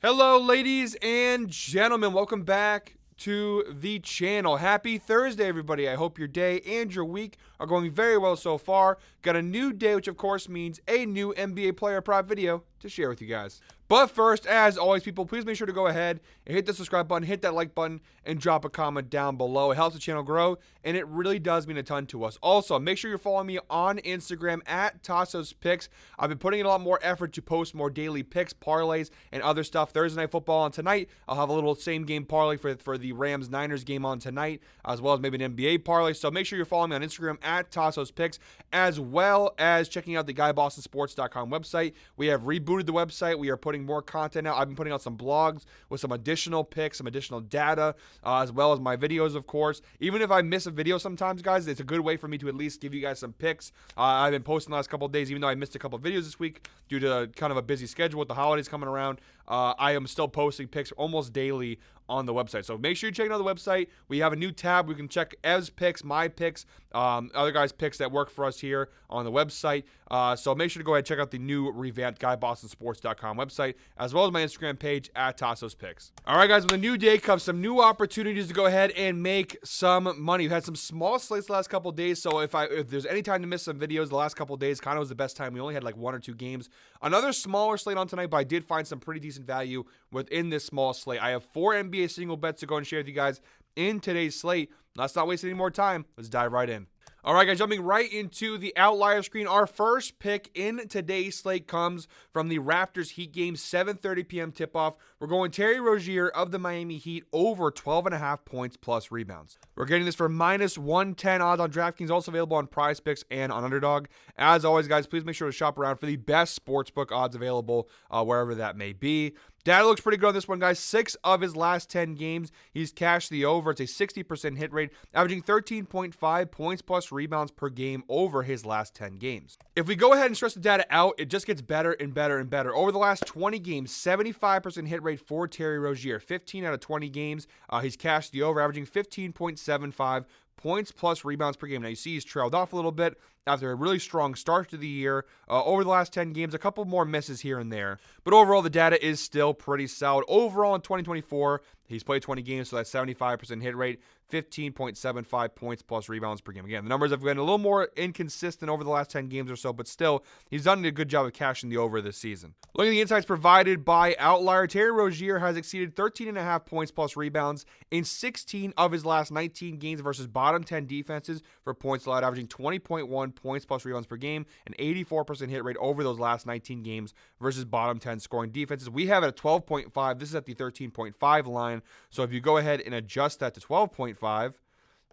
Hello, ladies and gentlemen. Welcome back to the channel. Happy Thursday, everybody. I hope your day and your week are going very well so far. Got a new day, which of course means a new NBA player prop video to share with you guys. But first, as always, people, please make sure to go ahead and hit the subscribe button, hit that like button, and drop a comment down below. It helps the channel grow, and it really does mean a ton to us. Also, make sure you're following me on Instagram at TassosPicks. I've been putting in a lot more effort to post more daily picks, parlays, and other stuff. Thursday Night Football on tonight. I'll have a little same-game parlay for the Rams-Niners game on tonight, as well as maybe an NBA parlay. So make sure you're following me on Instagram at TassosPicks, as well as checking out the GuyBostonSports.com website. We have rebooted the website. We are putting more content out. I've been putting out some blogs with some additional picks, some additional data, as well as my videos, of course. Even if I miss a video sometimes, guys, it's a good way for me to at least give you guys some picks. I've been posting the last couple of days, even though I missed a couple of videos this week due to kind of a busy schedule with the holidays coming around. I am still posting picks almost daily on the website. So make sure you check out the website. We have a new tab. We can check Ev's picks, my picks, other guys' picks that work for us here on the website. So make sure to go ahead and check out the new revamped GuyBostonSports.com website, as well as my Instagram page at TassosPicks. All right, guys, with a new day comes some new opportunities to go ahead and make some money. We've had some small slates the last couple of days, so if there's any time to miss some videos the last couple of days, kind of was the best time. We only had like 1 or 2 games. Another smaller slate on tonight, but I did find some pretty decent value within this small slate. I have 4 NBA single bets to go and share with you guys in today's slate. Let's not waste any more time. Let's dive right in. All right, guys, jumping right into the outlier screen. Our first pick in today's slate comes from the Raptors Heat game, 7:30 p.m. tip-off. We're going Terry Rozier of the Miami Heat over 12.5 points plus rebounds. We're getting this for minus 110 odds on DraftKings, also available on Prize Picks and on Underdog. As always, guys, please make sure to shop around for the best sportsbook odds available wherever that may be. Data looks pretty good on this one, guys. 6 of his last 10 games, he's cashed the over. It's a 60% hit rate, averaging 13.5 points plus rebounds per game over his last 10 games. If we go ahead and stress the data out, it just gets better and better and better. Over the last 20 games, 75% hit rate for Terry Rozier. 15 out of 20 games, he's cashed the over, averaging 15.75 points plus rebounds per game. Now, you see he's trailed off a little bit after a really strong start to the year. Over the last 10 games, a couple more misses here and there. But overall, the data is still pretty solid. Overall, in 2024, he's played 20 games, so that's 75% hit rate, 15.75 points plus rebounds per game. Again, the numbers have been a little more inconsistent over the last 10 games or so, but still, he's done a good job of cashing the over this season. Looking at the insights provided by Outlier, Terry Rozier has exceeded 13.5 points plus rebounds in 16 of his last 19 games versus bottom 10 defenses for points allowed, averaging 20.1 points plus rebounds per game, an 84% hit rate over those last 19 games versus bottom 10 scoring defenses. We have it at 12.5. This is at the 13.5 line. So if you go ahead and adjust that to 12.5,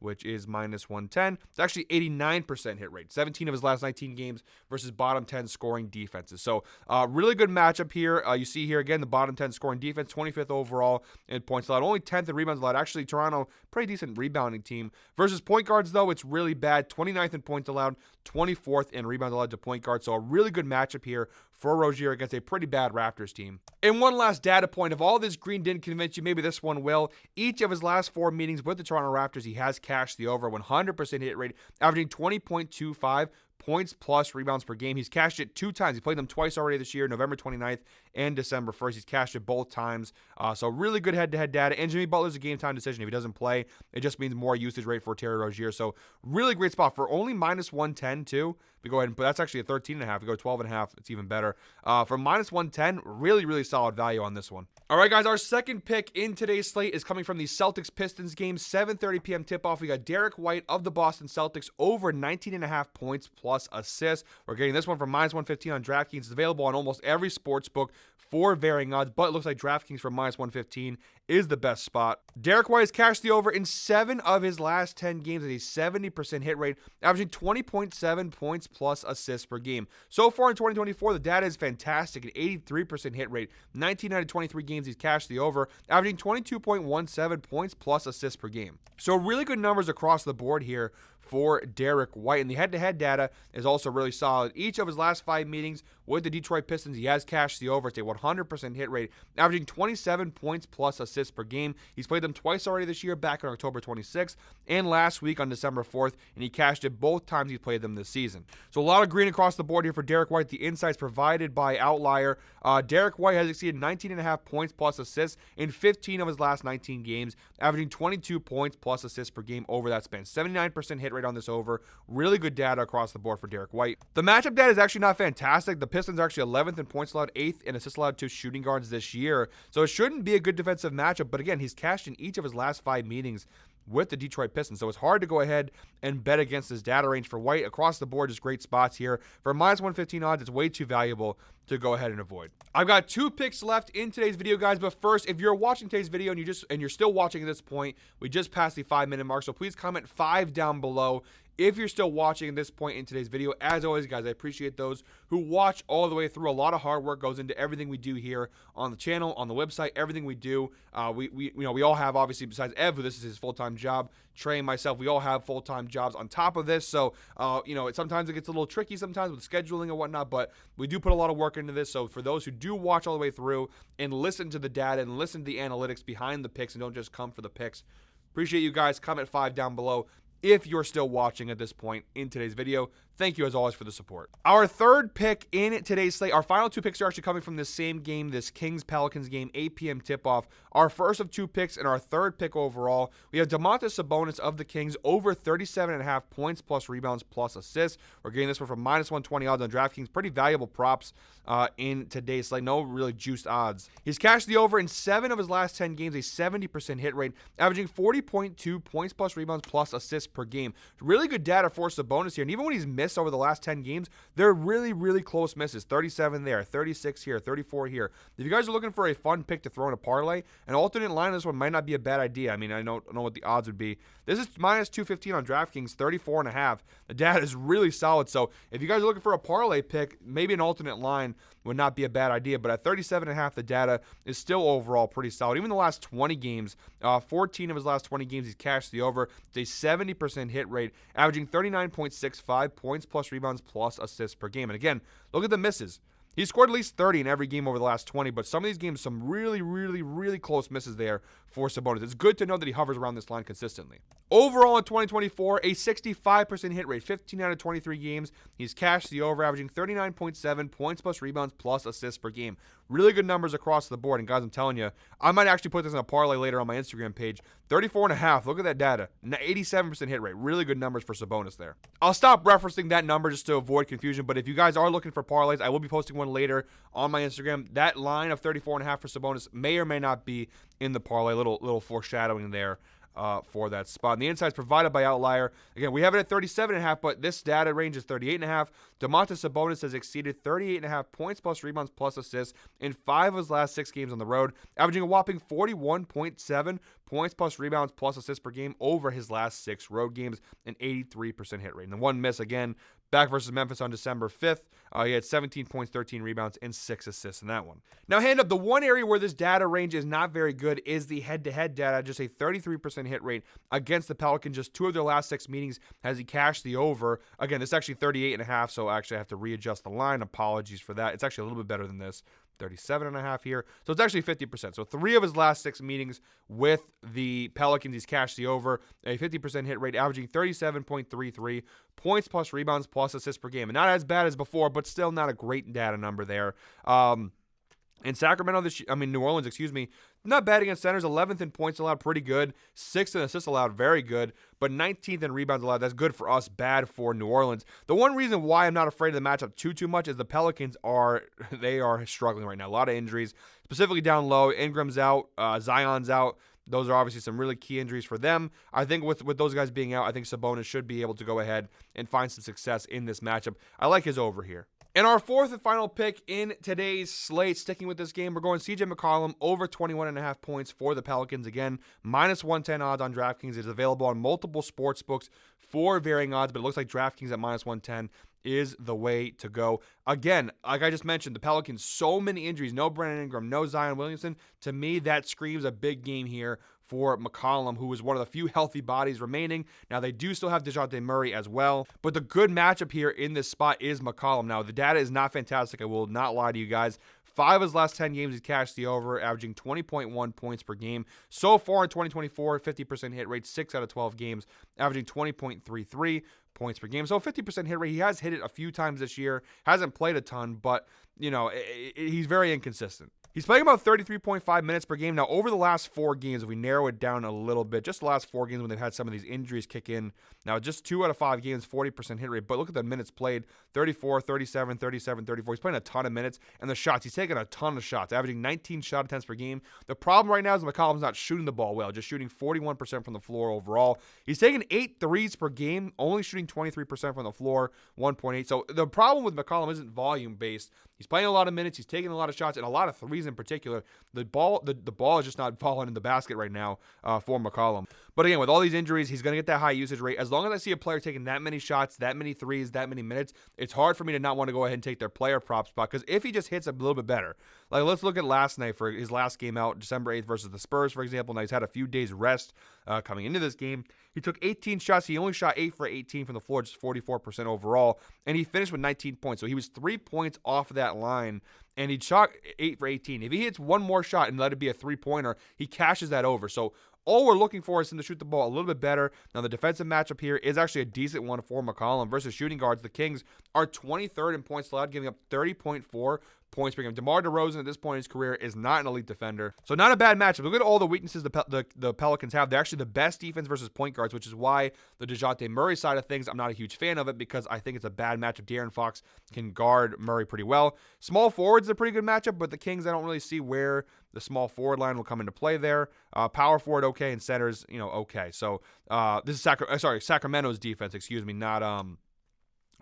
which is minus 110, it's actually 89% hit rate. 17 of his last 19 games versus bottom 10 scoring defenses. So really good matchup here. You see here again the bottom 10 scoring defense, 25th overall in points allowed, only 10th in rebounds allowed. Actually, Toronto, pretty decent rebounding team. Versus point guards, though, it's really bad. 29th in points allowed, 24th in rebounds allowed to point guard. So a really good matchup here for Rozier against a pretty bad Raptors team. And one last data point, if all this green didn't convince you, maybe this one will. Each of his last 4 meetings with the Toronto Raptors, he has cashed the over, 100% hit rate, averaging 20.25 points plus rebounds per game. He's cashed it 2 times. He played them twice already this year, November 29th and December 1st. He's cashed it both times. So really good head-to-head data. And Jimmy Butler's a game-time decision. If he doesn't play, it just means more usage rate for Terry Rozier. So really great spot for only minus 110 too. We go ahead and put that's actually a 13.5. We go 12.5. It's even better. For minus 110, really solid value on this one. All right, guys, our second pick in today's slate is coming from the Celtics-Pistons game, 7:30 p.m. tip-off. We got Derrick White of the Boston Celtics over 19.5 points plus assists. We're getting this one for minus 115 on DraftKings. It's available on almost every sports book for varying odds, but it looks like DraftKings for minus 115 is the best spot. Derrick White has cashed the over in 7 of his last 10 games at a 70% hit rate, averaging 20.7 points plus assists per game. So far in 2024, the data is fantastic, an 83% hit rate. 19 out of 23 games he's cashed the over, averaging 22.17 points plus assists per game. So really good numbers across the board here for Derrick White. And the head-to-head data is also really solid. Each of his last 5 meetings with the Detroit Pistons, he has cashed the over. It's a 100% hit rate, averaging 27 points plus assists per game. He's played them twice already this year, back on October 26th and last week on December 4th, and he cashed it both times he played them this season. So a lot of green across the board here for Derrick White. The insights provided by Outlier. Derrick White has exceeded 19.5 points plus assists in 15 of his last 19 games, averaging 22 points plus assists per game over that span. 79% hit rate on this over. Really good data across the board for Derrick White. The matchup data is actually not fantastic. The Pistons are actually 11th in points allowed, 8th in assists allowed to shooting guards this year. So it shouldn't be a good defensive matchup. But again, he's cashed in each of his last 5 meetings with the Detroit Pistons. So it's hard to go ahead and bet against this data range for White. Across the board, just great spots here. For minus 115 odds, it's way too valuable to go ahead and avoid. I've got 2 picks left in today's video, guys. But first, if you're watching today's video and you're still watching at this point, we just passed the 5-minute mark. So please comment 5 down below if you're still watching at this point in today's video. As always, guys, I appreciate those who watch all the way through. A lot of hard work goes into everything we do here on the channel, on the website, everything we do. We all have, obviously, besides Ev, who this is his full-time job, Trey and myself, we all have full-time jobs on top of this. So, sometimes it gets a little tricky sometimes with scheduling and whatnot, but we do put a lot of work into this. So for those who do watch all the way through and listen to the data and listen to the analytics behind the picks and don't just come for the picks, appreciate you guys. Comment 5 down below if you're still watching at this point in today's video. Thank you, as always, for the support. Our third pick in today's slate, our final 2 picks are actually coming from this same game, this Kings-Pelicans game, 8 p.m. tip-off. Our first of 2 picks and our third pick overall, we have Domantas Sabonis of the Kings over 37.5 points plus rebounds plus assists. We're getting this one from minus 120 odds on DraftKings. Pretty valuable props in today's slate. No really juiced odds. He's cashed the over in 7 of his last 10 games, a 70% hit rate, averaging 40.2 points plus rebounds plus assists per game. Really good data for Sabonis here, and even when he's missed over the last 10 games, they're really, really close misses. 37 there, 36 here, 34 here. If you guys are looking for a fun pick to throw in a parlay, an alternate line on this one might not be a bad idea. I mean, I don't know what the odds would be. This is minus 215 on DraftKings, 34.5. The data is really solid. So if you guys are looking for a parlay pick, maybe an alternate line would not be a bad idea. But at 37.5, the data is still overall pretty solid. Even the last 20 games, 14 of his last 20 games, he's cashed the over. It's a 70% hit rate, averaging 39.65 points plus rebounds plus assists per game. And again, look at the misses. He scored at least 30 in every game over the last 20, but some of these games, some really, really, really close misses there for Sabonis. It's good to know that he hovers around this line consistently. Overall in 2024, a 65% hit rate, 15 out of 23 games. He's cashed the over, averaging 39.7 points plus rebounds plus assists per game. Really good numbers across the board. And guys, I'm telling you, I might actually put this in a parlay later on my Instagram page. 34.5. Look at that data. 87% hit rate. Really good numbers for Sabonis there. I'll stop referencing that number just to avoid confusion. But if you guys are looking for parlays, I will be posting one later on my Instagram. That line of 34.5 for Sabonis may or may not be in the parlay. Little foreshadowing there. For that spot. And the insights provided by Outlier. Again, we have it at 37.5, but this data range is 38.5. Domantas Sabonis has exceeded 38.5 points plus rebounds plus assists in 5 of his last 6 games on the road, averaging a whopping 41.7 points plus rebounds plus assists per game over his last 6 road games, an 83% hit rate. And the one miss, again, back versus Memphis on December 5th. He had 17 points, 13 rebounds, and 6 assists in that one. Now, hand up, the one area where this data range is not very good is the head-to-head data. Just a 33% hit rate against the Pelicans. Just 2 of their last 6 meetings has he cashed the over. Again, this is actually 38.5, so actually I have to readjust the line. Apologies for that. It's actually a little bit better than this. 37.5 here. So it's actually 50%. So 3 of his last 6 meetings with the Pelicans, he's cashed the over. A 50% hit rate, averaging 37.33 points plus rebounds plus assists per game. And not as bad as before, but still not a great data number there. In New Orleans, not bad against centers. 11th in points allowed, pretty good. 6th in assists allowed, very good. But 19th in rebounds allowed, that's good for us, bad for New Orleans. The one reason why I'm not afraid of the matchup too much is the Pelicans are struggling right now. A lot of injuries, specifically down low. Ingram's out, Zion's out. Those are obviously some really key injuries for them. I think with those guys being out, I think Sabonis should be able to go ahead and find some success in this matchup. I like his over here. And our fourth and final pick in today's slate, sticking with this game, we're going CJ McCollum over 21.5 points for the Pelicans. Again, minus 110 odds on DraftKings. It's available on multiple sports books for varying odds, but it looks like DraftKings at minus 110 is the way to go. Again, like I just mentioned, the Pelicans, so many injuries. No Brandon Ingram, no Zion Williamson. To me, that screams a big game here for McCollum, who is one of the few healthy bodies remaining. Now, they do still have DeJounte Murray as well, but the good matchup here in this spot is McCollum. Now, the data is not fantastic. I will not lie to you guys. 5 of his last 10 games, he's cashed the over, averaging 20.1 points per game. So far in 2024, 50% hit rate, 6 out of 12 games, averaging 20.33 points per game. So 50% hit rate. He has hit it a few times this year. Hasn't played a ton, but, you know, he's very inconsistent. He's playing about 33.5 minutes per game. Now, over the last 4 games, if we narrow it down a little bit, just the last 4 games when they've had some of these injuries kick in. Now, just 2 out of 5 games, 40% hit rate. But look at the minutes played, 34, 37, 37, 34. He's playing a ton of minutes. And the shots, he's taking a ton of shots, averaging 19 shot attempts per game. The problem right now is McCollum's not shooting the ball well, just shooting 41% from the floor overall. He's taking 8 threes per game, only shooting 23% from the floor, 1.8. So the problem with McCollum isn't volume-based. He's playing a lot of minutes. He's taking a lot of shots and a lot of threes in particular. The ball is just not falling in the basket right now for McCollum. But again, with all these injuries, he's going to get that high usage rate. As long as I see a player taking that many shots, that many threes, that many minutes, it's hard for me to not want to go ahead and take their player prop spot, because if he just hits a little bit better, like let's look at last night for his last game out, December 8th versus the Spurs, for example. Now he's had a few days rest coming into this game. He took 18 shots. He only shot 8 for 18 from the floor, just 44% overall, and he finished with 19 points. So he was 3 points off of that line, and he shot 8 for 18. If he hits one more shot and let it be a three-pointer, he cashes that over. So all we're looking for is him to shoot the ball a little bit better. Now, the defensive matchup here is actually a decent one for McCollum versus shooting guards. The Kings are 23rd in points allowed, giving up 30.4 points per game. DeMar DeRozan at this point in his career is not an elite defender. So not a bad matchup. Look at all the weaknesses the Pelicans have. They're actually the best defense versus point guards, which is why the DeJounte Murray side of things, I'm not a huge fan of it, because I think it's a bad matchup. De'Aaron Fox can guard Murray pretty well. Small forwards is a pretty good matchup, but the Kings, I don't really see where the small forward line will come into play there. Power forward, okay, and centers, okay. So this is Sacramento's defense,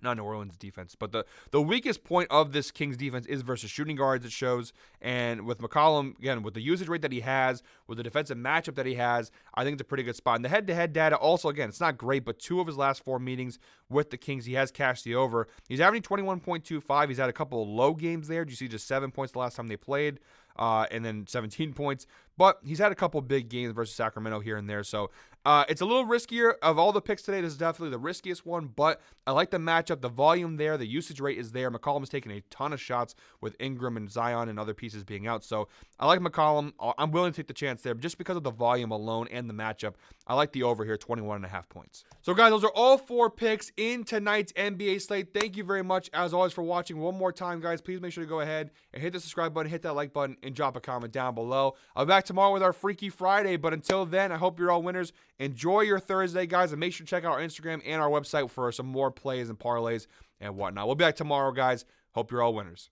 not New Orleans defense, but the weakest point of this Kings defense is versus shooting guards, it shows. And with McCollum, again, with the usage rate that he has, with the defensive matchup that he has, I think it's a pretty good spot. And the head-to-head data also, again, it's not great, but 2 of his last 4 meetings with the Kings, he has cashed the over. He's averaging 21.25. He's had a couple of low games there. Did you see just 7 points the last time they played? And then 17 points. But he's had a couple big games versus Sacramento here and there. So it's a little riskier. Of all the picks today, this is definitely the riskiest one. But I like the matchup. The volume there. The usage rate is there. McCollum is taking a ton of shots with Ingram and Zion and other pieces being out. So I like McCollum. I'm willing to take the chance there just because of the volume alone and the matchup. I like the over here, 21.5 points. So guys, those are all 4 picks in tonight's NBA slate. Thank you very much, as always, for watching. One more time, guys, please make sure to go ahead and hit the subscribe button, hit that like button, and drop a comment down below. I'll be back tomorrow with our Freaky Friday, but until then, I hope you're all winners. Enjoy your Thursday, guys, and make sure to check out our Instagram and our website for some more plays and parlays and whatnot. We'll be back tomorrow, guys. Hope you're all winners.